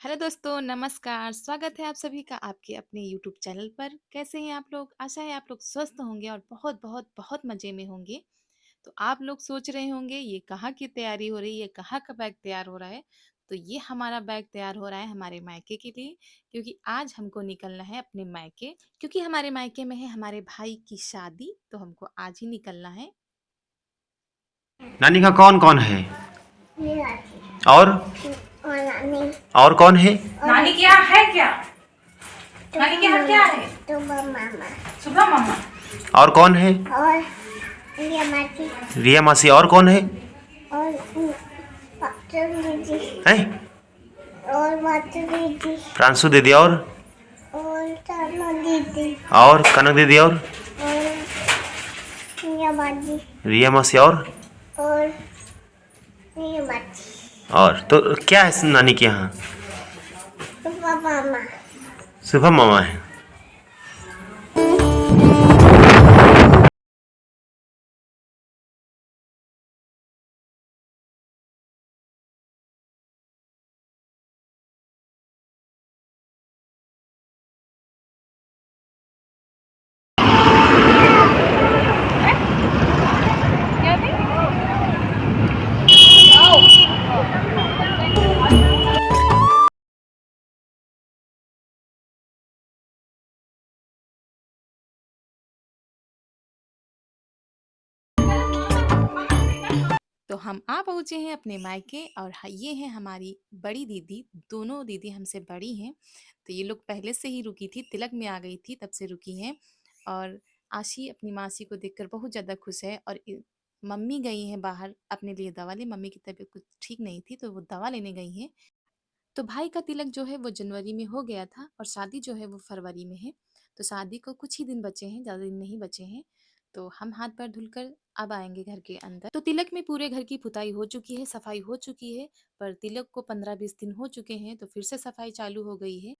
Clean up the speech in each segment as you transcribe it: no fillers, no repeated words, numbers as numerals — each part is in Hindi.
हेलो दोस्तों, नमस्कार। स्वागत है आप सभी का आपके अपने यूट्यूब चैनल पर। कैसे हैं आप लोग? आशा है आप लोग स्वस्थ होंगे और बहुत बहुत बहुत मज़े में होंगे। तो आप लोग सोच रहे होंगे ये कहाँ की तैयारी हो रही है, कहाँ का बैग तैयार हो रहा है? तो ये हमारा बैग तैयार हो रहा है हमारे मायके के लिए, क्योंकि आज हमको निकलना है अपने मायके, क्योंकि हमारे मायके में है हमारे भाई की शादी, तो हमको आज ही निकलना है। नानी का कौन कौन है? और और नानी और कौन है? नानी क्या है क्या? नानी के यहाँ क्या है? तो मामा सुबह मम्मा। और कौन है? और ये माची रिया मासी। और कौन है? और पाचू दीदी हैं? और माचू दीदी प्रांशु दीदी। और चानू दीदी और कनक दीदी। और ये माची रिया मासी। और ये माची और तो क्या है नानी के यहाँ? तो मामा शुभम मामा है। तो हम आ पहुँचे हैं अपने मायके और ये हैं हमारी बड़ी दीदी। दोनों दीदी हमसे बड़ी हैं, तो ये लोग पहले से ही रुकी थी, तिलक में आ गई थी तब से रुकी हैं। और आशी अपनी मासी को देखकर बहुत ज़्यादा खुश है। और मम्मी गई हैं बाहर अपने लिए दवा ले, मम्मी की तबीयत कुछ ठीक नहीं थी तो वो दवा लेने गई हैं। तो भाई का तिलक जो है वो जनवरी में हो गया था और शादी जो है वो फरवरी में है। तो शादी को कुछ ही दिन बचे हैं, ज़्यादा दिन नहीं बचे हैं। तो हम हाथ पैर धुलकर अब आएंगे घर के अंदर। तो तिलक में पूरे घर की पुताई हो चुकी है, सफाई हो चुकी है। पर तिलक को 15-20 दिन हो चुके हैं तो फिर से सफाई चालू हो गई है।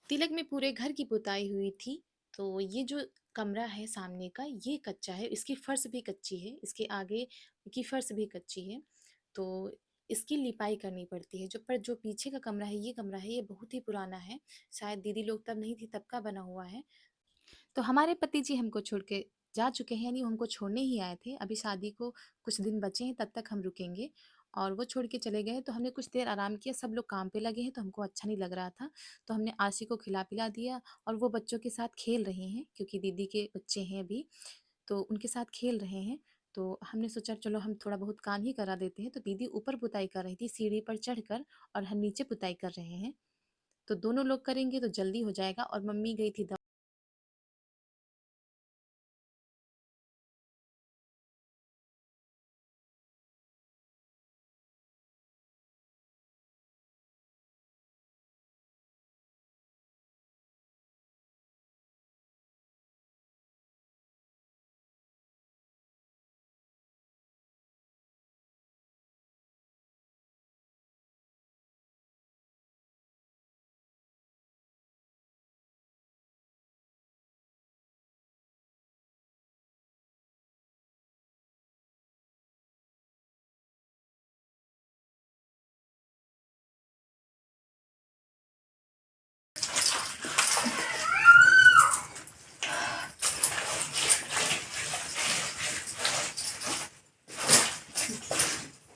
तिलक में पूरे घर की पुताई हुई थी। तो ये जो कमरा है सामने का, ये कच्चा है, इसकी फर्श भी कच्ची है, इसके आगे की फर्श भी कच्ची है। तो इसकी लिपाई करनी पड़ती है। जो पीछे का कमरा है, ये कमरा है, ये बहुत ही पुराना है। शायद दीदी लोग तब नहीं थी तब का बना हुआ है। तो हमारे पति जी हमको छोड़ के जा चुके हैं, यानी वो हमको छोड़ने ही आए थे। अभी शादी को कुछ दिन बचे हैं, तब तक हम रुकेंगे। और वो छोड़ के चले गए तो हमने कुछ देर आराम किया। सब लोग काम पे लगे हैं तो हमको अच्छा नहीं लग रहा था। तो हमने आशी को खिला-पिला दिया और वो बच्चों के साथ खेल रहे हैं, क्योंकि दीदी के बच्चे हैं अभी, तो उनके साथ खेल रहे हैं। तो हमने सोचा चलो हम थोड़ा बहुत काम ही करा देते हैं। तो दीदी ऊपर पुताई कर रही थी सीढ़ी पर चढ़कर और हम नीचे पुताई कर रहे हैं। तो दोनों लोग करेंगे तो जल्दी हो जाएगा। और मम्मी गई थी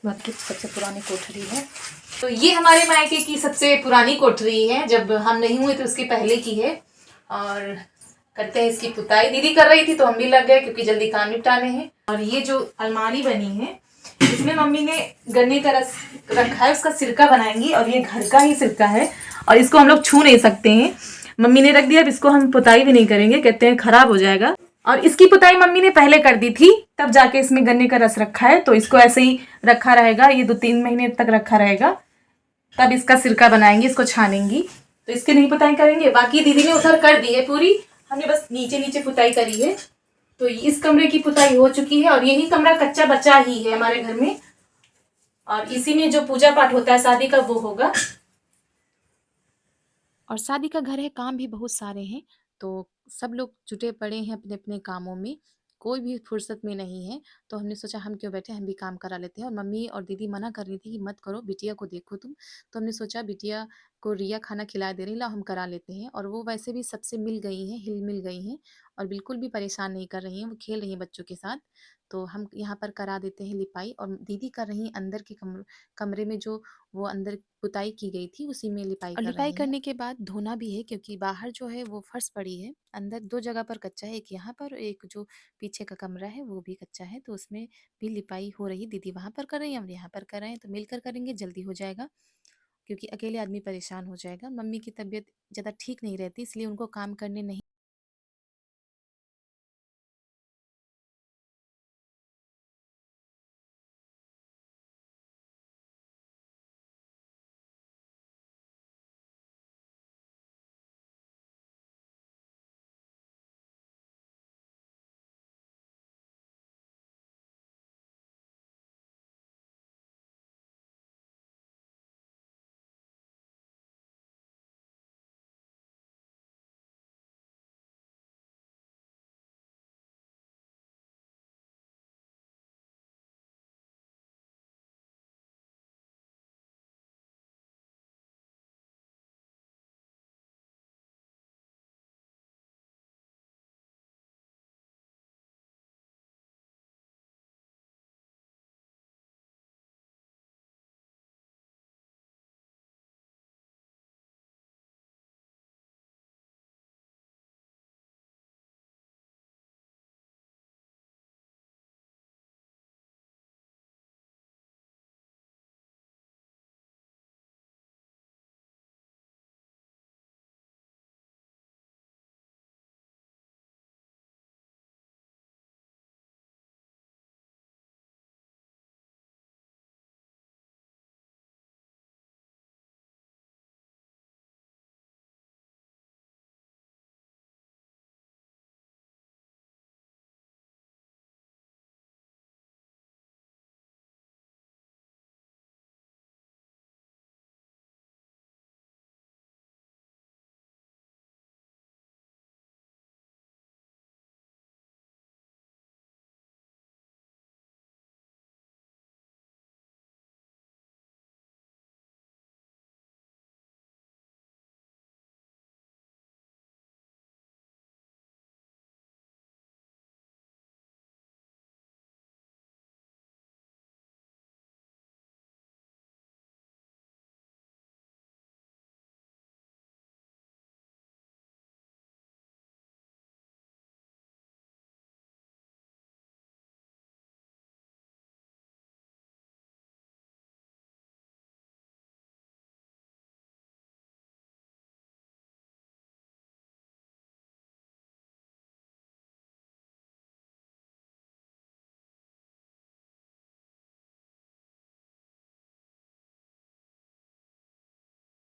की सबसे पुरानी कोठरी है। तो ये हमारे मायके की सबसे पुरानी कोठरी है, जब हम नहीं हुए तो उसके पहले की है। और करते हैं इसकी पुताई। दीदी कर रही थी तो हम भी लग गए, क्योंकि जल्दी काम निपटाने हैं। और ये जो अलमारी बनी है, इसमें मम्मी ने गन्ने का रस रखा है, उसका सिरका बनाएंगी। और ये घर का ही सिरका है और इसको हम लोग छू नहीं सकते हैं। मम्मी ने रख दिया, अब इसको हम पुताई भी नहीं करेंगे, कहते हैं खराब हो जाएगा। और इसकी पुताई मम्मी ने पहले कर दी थी, तब जाके इसमें गन्ने का रस रखा है। तो इसको ऐसे ही रखा रहेगा, ये 2-3 महीने तक रखा रहेगा। तब इसका सिरका बनाएंगे, इसको छानेंगी। तो इसकी नहीं पुताई करेंगे। बाकी दीदी ने उधर कर दी है पूरी, हमने बस नीचे नीचे पुताई करी है। तो इस कमरे की पुताई हो चुकी है और यही कमरा कच्चा बचा ही है हमारे घर में। और इसी में जो पूजा पाठ होता है शादी का, वो होगा। और शादी का घर है, काम भी बहुत सारे हैं। तो सब लोग जुटे पड़े हैं अपने अपने कामों में, कोई भी फुर्सत में नहीं है। तो हमने सोचा हम क्यों बैठे, हम भी काम करा लेते हैं। और मम्मी और दीदी मना कर रही थी कि मत करो, बिटिया को देखो तुम। तो हमने सोचा बिटिया को रिया खाना खिला दे रही, ला हम करा लेते हैं, और वो वैसे भी सबसे मिल गई हैं, हिल-मिल गई हैं और बिल्कुल भी परेशान नहीं कर रही हैं, वो खेल रही हैं बच्चों के साथ। तो हम यहाँ पर करा देते हैं लिपाई, और दीदी कर रही हैं अंदर के कमरे में जो वो अंदर पुताई की गई थी, उसी में लिपाई और कर लिपाई रही हैं। करने के बाद धोना भी है, क्योंकि बाहर जो है वो फर्श पड़ी है, अंदर 2 जगह पर कच्चा है, एक यहाँ पर, एक जो पीछे का कमरा है वो भी कच्चा है, तो उसमें भी लिपाई हो रही है। दीदी वहाँ पर कर रही हैं, हम यहाँ पर कर रहे हैं, तो मिलकर करेंगे, जल्दी हो जाएगा, क्योंकि अकेले आदमी परेशान हो जाएगा। मम्मी की तबीयत ज़्यादा ठीक नहीं रहती, इसलिए उनको काम करने नहीं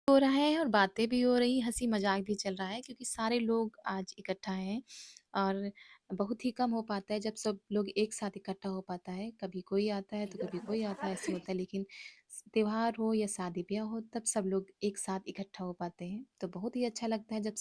हो रहा है और बातें भी हो रही, हँसी-मज़ाक भी चल रहा है, क्योंकि सारे लोग आज इकट्ठा हैं, और बहुत ही कम हो पाता है जब सब लोग एक साथ इकट्ठा हो पाता है। कभी कोई आता है, तो कभी कोई आता है, ऐसे होता है, लेकिन त्योहार हो या शादी-ब्याह हो, तब सब लोग एक साथ इकट्ठा हो पाते हैं। तो बहुत ही अच्छा लगता है जब